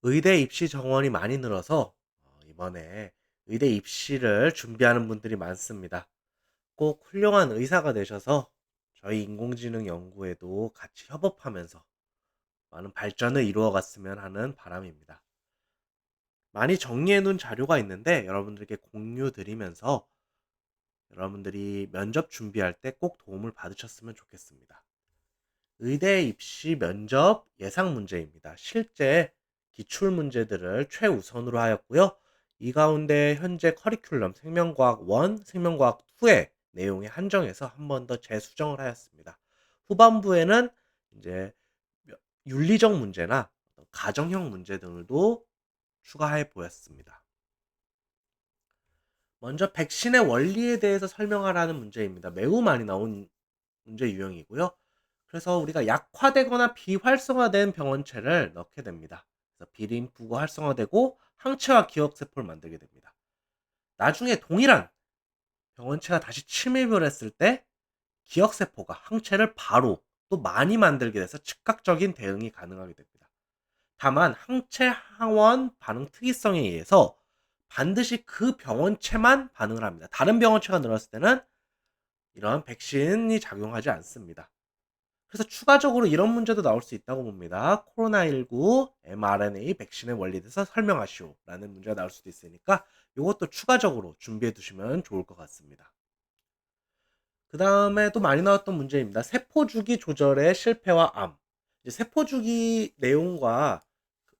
의대 입시 정원이 많이 늘어서 이번에 의대 입시를 준비하는 분들이 많습니다. 꼭 훌륭한 의사가 되셔서 저희 인공지능 연구에도 같이 협업하면서 많은 발전을 이루어 갔으면 하는 바람입니다. 많이 정리해 놓은 자료가 있는데 여러분들께 공유 드리면서 여러분들이 면접 준비할 때 꼭 도움을 받으셨으면 좋겠습니다. 의대 입시 면접 예상 문제입니다. 실제 기출 문제들을 최우선으로 하였고요. 이 가운데 현재 커리큘럼 생명과학 1, 생명과학 2의 내용에 한정해서 한 번 더 재수정을 하였습니다. 후반부에는 이제 윤리적 문제나 가정형 문제 등을도 추가해 보였습니다. 먼저 백신의 원리에 대해서 설명하라는 문제입니다. 매우 많이 나온 문제 유형이고요. 그래서 우리가 약화되거나 비활성화된 병원체를 넣게 됩니다. 그래서 비림프가 활성화되고 항체와 기억세포를 만들게 됩니다. 나중에 동일한 병원체가 다시 침입을 했을 때 기억세포가 항체를 바로 또 많이 만들게 돼서 즉각적인 대응이 가능하게 됩니다. 다만 항체 항원 반응 특이성에 의해서 반드시 그 병원체만 반응을 합니다. 다른 병원체가 늘었을 때는 이런 백신이 작용하지 않습니다. 그래서 추가적으로 이런 문제도 나올 수 있다고 봅니다. 코로나19 mRNA 백신의 원리에 대해서 설명하시오 라는 문제가 나올 수도 있으니까 이것도 추가적으로 준비해 두시면 좋을 것 같습니다. 그 다음에 또 많이 나왔던 문제입니다. 세포주기 조절의 실패와 암. 이제 세포주기 내용과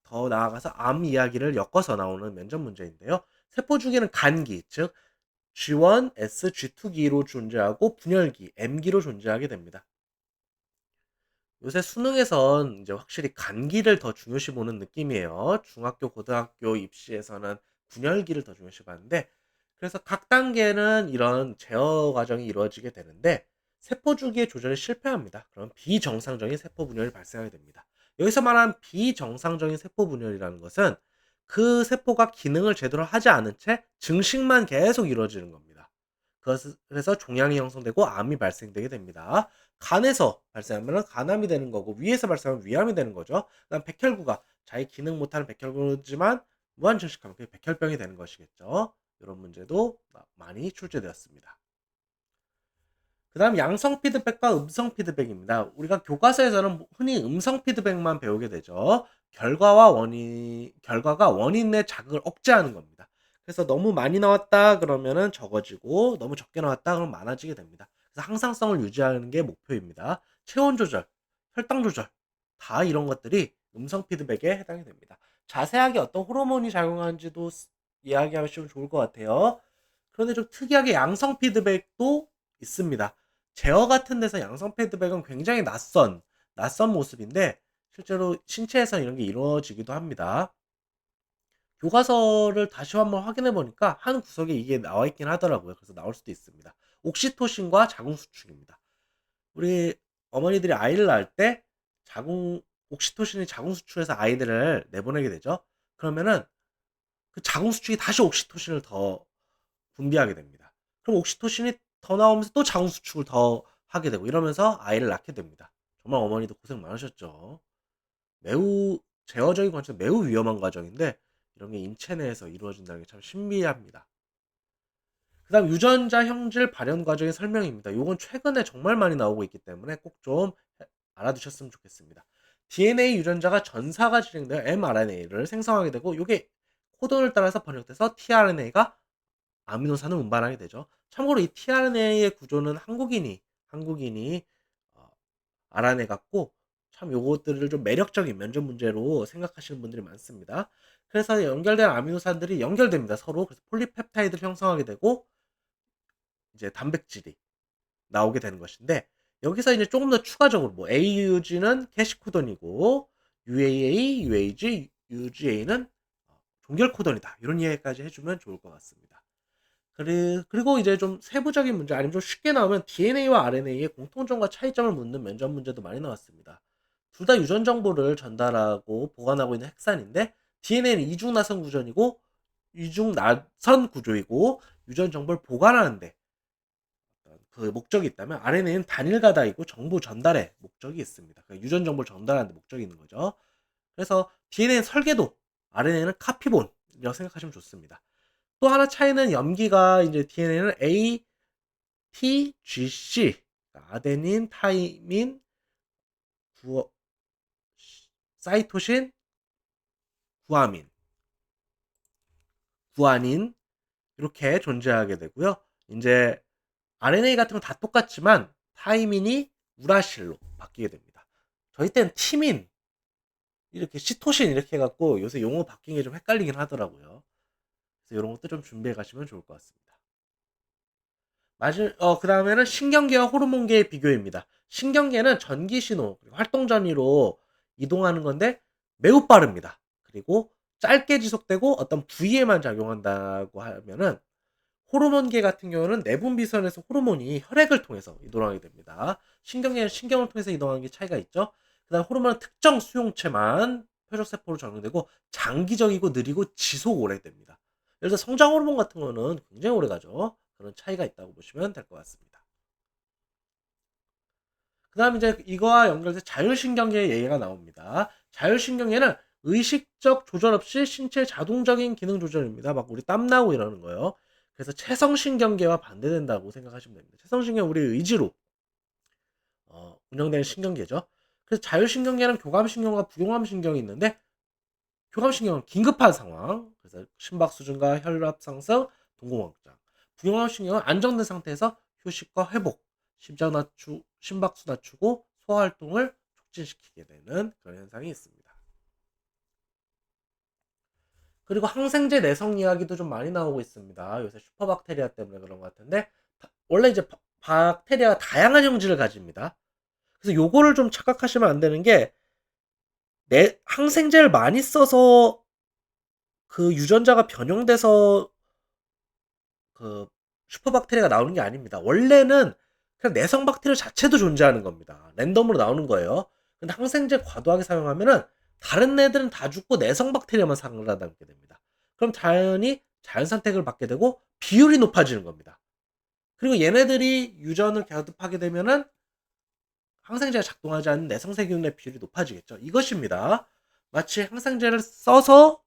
더 나아가서 암 이야기를 엮어서 나오는 면접 문제인데요. 세포주기는 간기, 즉 G1, S, G2기로 존재하고 분열기, M기로 존재하게 됩니다. 요새 수능에선 이제 확실히 간기를 더 중요시 보는 느낌이에요. 중학교, 고등학교 입시에서는 분열기를 더 중요시 봤는데, 그래서 각 단계는 이런 제어 과정이 이루어지게 되는데, 세포 주기의 조절이 실패합니다. 그럼 비정상적인 세포 분열이 발생하게 됩니다. 여기서 말한 비정상적인 세포 분열이라는 것은 그 세포가 기능을 제대로 하지 않은 채 증식만 계속 이루어지는 겁니다. 그래서 종양이 형성되고 암이 발생되게 됩니다. 간에서 발생하면 간암이 되는 거고 위에서 발생하면 위암이 되는 거죠. 그다음 백혈구가 자기 기능 못하는 백혈구지만 무한 증식하면 그게 백혈병이 되는 것이겠죠. 이런 문제도 많이 출제되었습니다. 그다음 양성 피드백과 음성 피드백입니다. 우리가 교과서에서는 흔히 음성 피드백만 배우게 되죠. 결과가 원인 내 자극을 억제하는 겁니다. 그래서 너무 많이 나왔다 그러면은 적어지고 너무 적게 나왔다 그러면 많아지게 됩니다. 그래서 항상성을 유지하는 게 목표입니다. 체온 조절, 혈당 조절 다 이런 것들이 음성 피드백에 해당이 됩니다. 자세하게 어떤 호르몬이 작용하는지도 이야기하시면 좋을 것 같아요. 그런데 좀 특이하게 양성 피드백도 있습니다. 제어 같은 데서 양성 피드백은 굉장히 낯선 모습인데 실제로 신체에서 이런 게 이루어지기도 합니다. 교과서를 다시 한번 확인해 보니까 한 구석에 이게 나와 있긴 하더라고요. 그래서 나올 수도 있습니다. 옥시토신과 자궁수축입니다. 우리 어머니들이 아이를 낳을 때 옥시토신이 자궁수축에서 아이들을 내보내게 되죠. 그러면은 그 자궁수축이 다시 옥시토신을 더 분비하게 됩니다. 그럼 옥시토신이 더 나오면서 또 자궁수축을 더 하게 되고 이러면서 아이를 낳게 됩니다. 정말 어머니도 고생 많으셨죠. 매우 제어적인 관점 매우 위험한 과정인데 이런 게 인체 내에서 이루어진다는 게 참 신비합니다. 그다음 유전자 형질 발현 과정의 설명입니다. 요건 최근에 정말 많이 나오고 있기 때문에 꼭 좀 알아두셨으면 좋겠습니다. DNA 유전자가 전사가 진행되어 mRNA를 생성하게 되고 요게 코돈을 따라서 번역돼서 tRNA가 아미노산을 운반하게 되죠. 참고로 이 tRNA의 구조는 한국인이 어, 알아내 갖고 참 요것들을 좀 매력적인 면접 문제로 생각하시는 분들이 많습니다. 그래서 연결된 아미노산들이 연결됩니다. 서로. 그래서 폴리펩타이드를 형성하게 되고 이제 단백질이 나오게 되는 것인데 여기서 이제 조금 더 추가적으로 뭐 AUG는 캐시코돈이고 UAA, UAG, UGA는 종결 코돈이다. 이런 이야기까지 해주면 좋을 것 같습니다. 그리고 이제 좀 세부적인 문제 아니면 좀 쉽게 나오면 DNA와 RNA의 공통점과 차이점을 묻는 면접 문제도 많이 나왔습니다. 둘 다 유전 정보를 전달하고 보관하고 있는 핵산인데 DNA는 이중 나선 구조이고 이중 나선 구조이고 유전 정보를 보관하는데 그 목적이 있다면 RNA는 단일 가닥이고 정보 전달에 목적이 있습니다. 그러니까 유전 정보를 전달하는 데 목적이 있는 거죠. 그래서 DNA는 설계도 RNA는 카피본이라고 생각하시면 좋습니다. 또 하나 차이는 염기가 이제 DNA는 ATGC, 아데닌, 타이민, 구어, 사이토신, 구아민, 구아닌 이렇게 존재하게 되고요. 이제 RNA 같은 건 다 똑같지만 타이민이 우라실로 바뀌게 됩니다. 저희 때는 티민, 이렇게 시토신 이렇게 해갖고 요새 용어 바뀐 게 좀 헷갈리긴 하더라고요. 그래서 이런 것도 좀 준비해 가시면 좋을 것 같습니다. 그 다음에는 신경계와 호르몬계의 비교입니다. 신경계는 전기 신호, 활동 전위로 이동하는 건데 매우 빠릅니다. 그리고 짧게 지속되고 어떤 부위에만 작용한다고 하면은 호르몬계 같은 경우는 내분비선에서 호르몬이 혈액을 통해서 이동하게 됩니다. 신경계는 신경을 통해서 이동하는 게 차이가 있죠. 그 다음 호르몬은 특정 수용체만 표적세포로 적용되고 장기적이고 느리고 지속 오래됩니다. 예를 들어 성장 호르몬 같은 거는 굉장히 오래 가죠. 그런 차이가 있다고 보시면 될 것 같습니다. 그 다음 이제 이거와 연결해서 자율신경계의 얘기가 나옵니다. 자율신경계는 의식적 조절 없이 신체 자동적인 기능 조절입니다. 막 우리 땀 나고 이러는 거예요. 그래서 체성신경계와 반대된다고 생각하시면 됩니다. 체성신경 우리 의지로 운영되는 신경계죠. 그래서 자율신경계는 교감신경과 부교감신경이 있는데 교감신경은 긴급한 상황, 그래서 심박 수준과 혈압 상승, 동공황장. 부교감신경은 안정된 상태에서 휴식과 회복, 심박수 낮추고 소화 활동을 촉진시키게 되는 그런 현상이 있습니다. 그리고 항생제 내성 이야기도 좀 많이 나오고 있습니다. 요새 슈퍼박테리아 때문에 그런 것 같은데 원래 이제 박테리아가 다양한 형질을 가집니다. 그래서 요거를 좀 착각하시면 안 되는 게 내 항생제를 많이 써서 그 유전자가 변형돼서 그 슈퍼박테리아가 나오는 게 아닙니다. 원래는 그냥 내성 박테리아 자체도 존재하는 겁니다. 랜덤으로 나오는 거예요. 근데 항생제 과도하게 사용하면은 다른 애들은 다 죽고 내성 박테리아만 살아남게 됩니다. 그럼 자연히 자연 선택을 받게 되고 비율이 높아지는 겁니다. 그리고 얘네들이 유전을 결합하게 되면은 항생제가 작동하지 않는 내성세균의 비율이 높아지겠죠. 이것입니다. 마치 항생제를 써서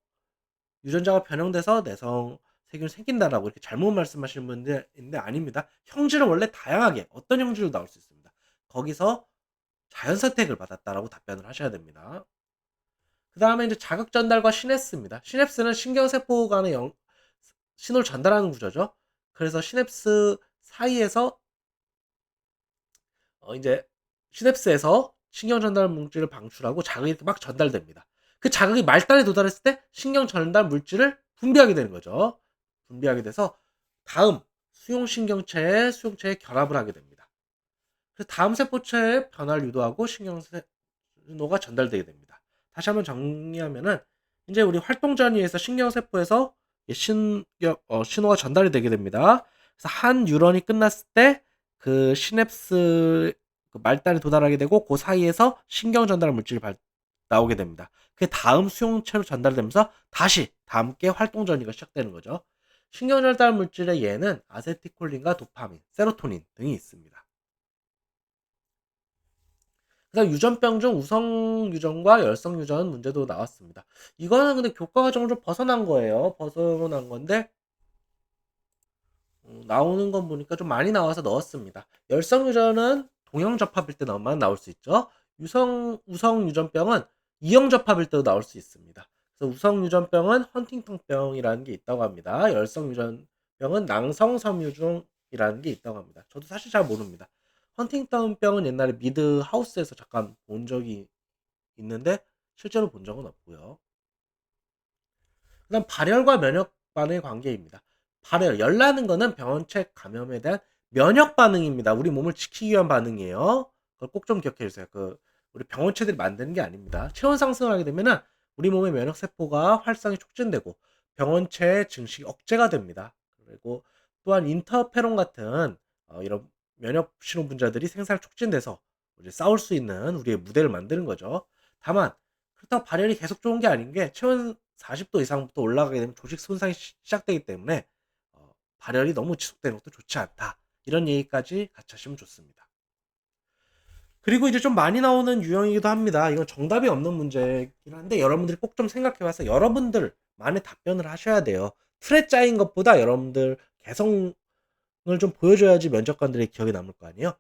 유전자가 변형돼서 내성 세균이 생긴다라고 이렇게 잘못 말씀하시는 분들인데 아닙니다. 형질은 원래 다양하게 어떤 형질로 나올 수 있습니다. 거기서 자연 선택을 받았다라고 답변을 하셔야 됩니다. 그 다음에 이제 자극 전달과 시냅스입니다. 시냅스는 신경세포 간의 신호를 전달하는 구조죠. 그래서 시냅스 사이에서 이제 시냅스에서 신경 전달 물질을 방출하고 자극이 이렇게 막 전달됩니다. 그 자극이 말단에 도달했을 때 신경 전달 물질을 분비하게 되는 거죠. 분비하게 돼서 다음 수용체에 결합을 하게 됩니다. 그래서 다음 세포체에 변화를 유도하고 신호가 전달되게 됩니다. 다시 한번 정리하면은 이제 우리 활동 전이에서 신경세포에서 신호가 전달이 되게 됩니다. 그래서 한 뉴런이 끝났을 때 그 시냅스 그 말단에 도달하게 되고 그 사이에서 신경 전달 물질이 나오게 됩니다. 그 다음 수용체로 전달되면서 다시 다음 게 활동 전이가 시작되는 거죠. 신경 전달 물질의 예는 아세틸콜린과 도파민, 세로토닌 등이 있습니다. 그다음 유전병 중 우성 유전과 열성 유전 문제도 나왔습니다. 이거는 근데 교과 과정을 좀 벗어난 거예요. 벗어난 건데 나오는 건 보니까 좀 많이 나와서 넣었습니다. 열성 유전은 동형 접합일 때만 나올 수 있죠. 우성 유전병은 이형 접합일 때도 나올 수 있습니다. 그래서 우성 유전병은 헌팅턴병이라는 게 있다고 합니다. 열성 유전병은 낭성섬유종이라는 게 있다고 합니다. 저도 사실 잘 모릅니다. 헌팅턴병은 옛날에 미드 하우스에서 잠깐 본 적이 있는데 실제로 본 적은 없고요. 그다음 발열과 면역 반응의 관계입니다. 발열, 열나는 거는 병원체 감염에 대한 면역 반응입니다. 우리 몸을 지키기 위한 반응이에요. 그걸 꼭 좀 기억해 주세요. 우리 병원체들이 만드는 게 아닙니다. 체온 상승을 하게 되면은 우리 몸의 면역 세포가 활성이 촉진되고 병원체의 증식이 억제가 됩니다. 그리고 또한 인터페론 같은 이런 면역 신호 분자들이 생산을 촉진돼서 우리 싸울 수 있는 우리의 무대를 만드는 거죠. 다만 그렇다고 발열이 계속 좋은 게 아닌 게 체온 40도 이상부터 올라가게 되면 조직 손상이 시작되기 때문에 발열이 너무 지속되는 것도 좋지 않다. 이런 얘기까지 같이 하시면 좋습니다. 그리고 이제 좀 많이 나오는 유형이기도 합니다. 이건 정답이 없는 문제긴 한데 여러분들이 꼭 좀 생각해 봐서 여러분들만의 답변을 하셔야 돼요. 틀에 짜인 것보다 여러분들 개성을 좀 보여줘야지 면접관들의 기억에 남을 거 아니에요.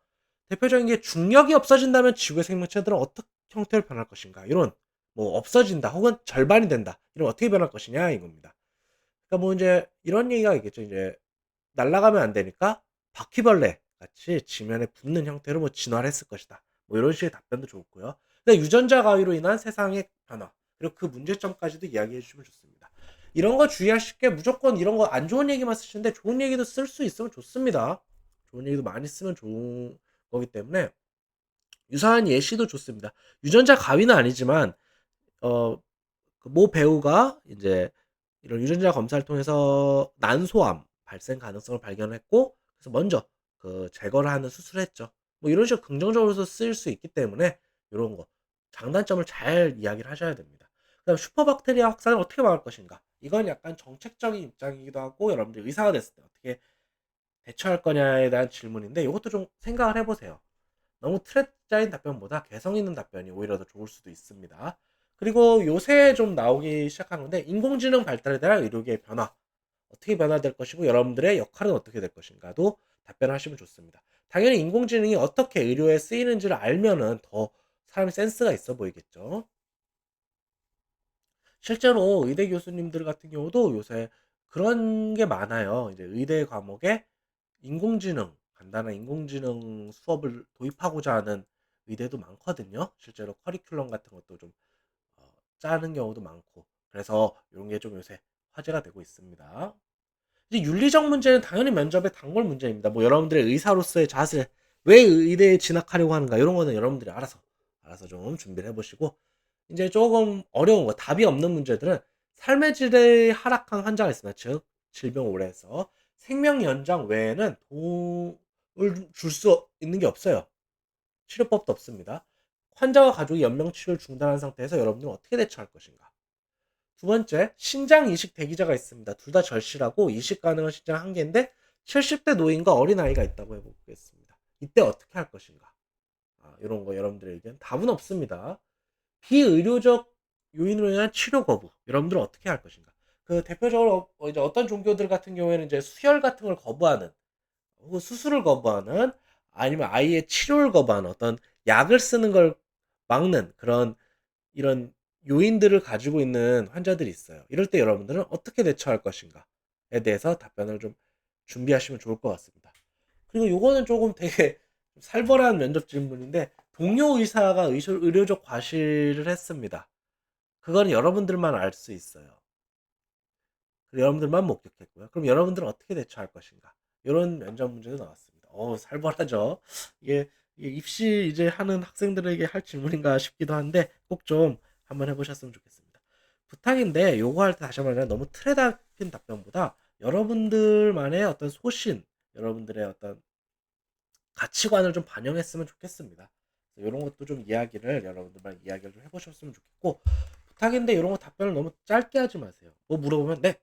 대표적인 게 중력이 없어진다면 지구의 생명체들은 어떤 형태로 변할 것인가? 이런 뭐 없어진다 혹은 절반이 된다. 이런 어떻게 변할 것이냐 이겁니다. 그러니까 뭐 이제 이런 얘기가 있겠죠. 이제 날아가면 안 되니까 바퀴벌레 같이 지면에 붙는 형태로 뭐 진화를 했을 것이다. 뭐 이런 식의 답변도 좋고요. 근데 유전자 가위로 인한 세상의 변화 그리고 그 문제점까지도 이야기해 주시면 좋습니다. 이런 거 주의하실 게 무조건 이런 거 안 좋은 얘기만 쓰시는데 좋은 얘기도 쓸 수 있으면 좋습니다. 좋은 얘기도 많이 쓰면 좋은 거기 때문에 유사한 예시도 좋습니다. 유전자 가위는 아니지만 어 그 모 배우가 이제 이런 유전자 검사를 통해서 난소암 발생 가능성을 발견을 했고 그래서 먼저 그 제거를 하는 수술을 했죠. 뭐 이런 식으로 긍정적으로도 쓰일 수 있기 때문에 요런 거 장단점을 잘 이야기를 하셔야 됩니다. 그다음에 슈퍼박테리아 확산을 어떻게 막을 것인가? 이건 약간 정책적인 입장이기도 하고 여러분들이 의사가 됐을 때 어떻게 대처할 거냐에 대한 질문인데 요것도 좀 생각을 해 보세요. 너무 틀에 짜인 답변보다 개성 있는 답변이 오히려 더 좋을 수도 있습니다. 그리고 요새 좀 나오기 시작한 건데 인공지능 발달에 대한 의료계의 변화 어떻게 변화될 것이고 여러분들의 역할은 어떻게 될 것인가도 답변하시면 좋습니다. 당연히 인공지능이 어떻게 의료에 쓰이는지를 알면은 더 사람이 센스가 있어 보이겠죠. 실제로 의대 교수님들 같은 경우도 요새 그런 게 많아요. 이제 의대 과목에 인공지능, 간단한 인공지능 수업을 도입하고자 하는 의대도 많거든요. 실제로 커리큘럼 같은 것도 좀 짜는 경우도 많고. 그래서 이런 게 좀 요새 화제가 되고 있습니다. 이제 윤리적 문제는 당연히 면접의 단골 문제입니다. 뭐 여러분들의 의사로서의 자세, 왜 의대에 진학하려고 하는가 이런 거는 여러분들이 알아서 좀 준비를 해보시고 이제 조금 어려운 거, 답이 없는 문제들은 삶의 질이 하락한 환자가 있습니다. 즉 질병 오래 해서 생명 연장 외에는 도움을 줄 수 있는 게 없어요. 치료법도 없습니다. 환자와 가족이 연명 치료를 중단한 상태에서 여러분들은 어떻게 대처할 것인가? 두 번째, 신장 이식 대기자가 있습니다. 둘 다 절실하고 이식 가능한 신장 한 개인데 70대 노인과 어린아이가 있다고 해보겠습니다. 이때 어떻게 할 것인가? 이런 거 여러분들의 의견 답은 없습니다. 비의료적 요인으로 인한 치료 거부 여러분들은 어떻게 할 것인가? 그 대표적으로 이제 어떤 종교들 같은 경우에는 이제 수혈 같은 걸 거부하는 혹은 수술을 거부하는 아니면 아예 치료를 거부하는 어떤 약을 쓰는 걸 막는 그런 이런 요인들을 가지고 있는 환자들이 있어요. 이럴 때 여러분들은 어떻게 대처할 것인가에 대해서 답변을 좀 준비하시면 좋을 것 같습니다. 그리고 요거는 조금 되게 살벌한 면접 질문인데 동료 의사가 의료적 과실을 했습니다. 그거는 여러분들만 알 수 있어요. 그리고 여러분들만 목격했고요. 그럼 여러분들은 어떻게 대처할 것인가? 이런 면접 문제도 나왔습니다. 살벌하죠. 이게 입시 이제 하는 학생들에게 할 질문인가 싶기도 한데 꼭 좀 한번 해보셨으면 좋겠습니다. 부탁인데 요거 할 때 다시 한번 너무 틀에 박힌 답변보다 여러분들만의 어떤 소신, 여러분들의 어떤 가치관을 좀 반영했으면 좋겠습니다. 이런 것도 좀 여러분들만 이야기를 좀 해보셨으면 좋겠고 부탁인데 이런 거 답변을 너무 짧게 하지 마세요. 뭐 물어보면 네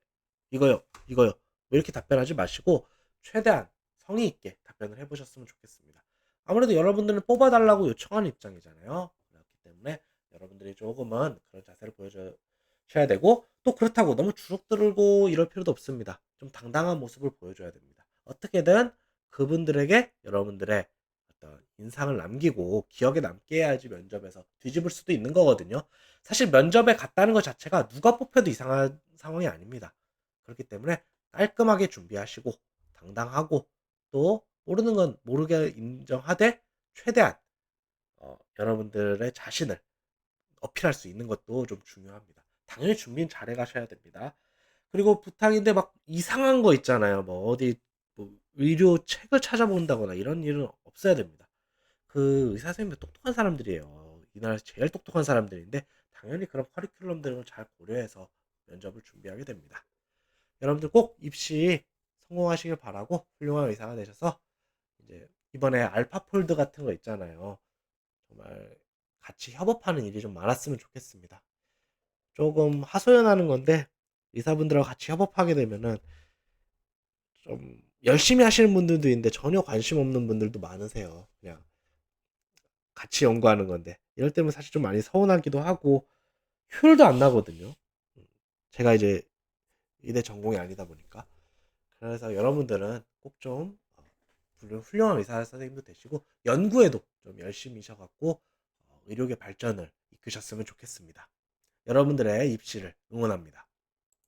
이거요 뭐 이렇게 답변하지 마시고 최대한 성의 있게 답변을 해보셨으면 좋겠습니다. 아무래도 여러분들은 뽑아달라고 요청하는 입장이잖아요. 그렇기 때문에 여러분들이 조금은 그런 자세를 보여줘야 되고 또 그렇다고 너무 주눅들고 이럴 필요도 없습니다. 좀 당당한 모습을 보여줘야 됩니다. 어떻게든 그분들에게 여러분들의 어떤 인상을 남기고 기억에 남게 해야지 면접에서 뒤집을 수도 있는 거거든요. 사실 면접에 갔다는 것 자체가 누가 뽑혀도 이상한 상황이 아닙니다. 그렇기 때문에 깔끔하게 준비하시고 당당하고 또 모르는 건 모르게 인정하되 최대한 여러분들의 자신을 어필할 수 있는 것도 좀 중요합니다. 당연히 준비는 잘해 가셔야 됩니다. 그리고 부탁인데 막 이상한 거 있잖아요. 뭐 어디 뭐 의료 책을 찾아본다거나 이런 일은 없어야 됩니다. 그 의사 선생님들 똑똑한 사람들이에요. 이 나라에서 제일 똑똑한 사람들인데 당연히 그런 커리큘럼들을 잘 고려해서 면접을 준비하게 됩니다. 여러분들 꼭 입시 성공하시길 바라고 훌륭한 의사가 되셔서 이제 이번에 알파폴드 같은 거 있잖아요. 정말 같이 협업하는 일이 좀 많았으면 좋겠습니다. 조금 하소연하는 건데 의사분들하고 같이 협업하게 되면은 좀 열심히 하시는 분들도 있는데 전혀 관심 없는 분들도 많으세요. 그냥 같이 연구하는 건데 이럴 때면 사실 좀 많이 서운하기도 하고 효율도 안 나거든요. 음. 제가 이제 의대 전공이 아니다 보니까. 그래서 여러분들은 꼭 좀 물론 훌륭한 의사 선생님도 되시고 연구에도 좀 열심히셔 갖고 의료계 발전을 이끄셨으면 좋겠습니다. 여러분들의 입시를 응원합니다.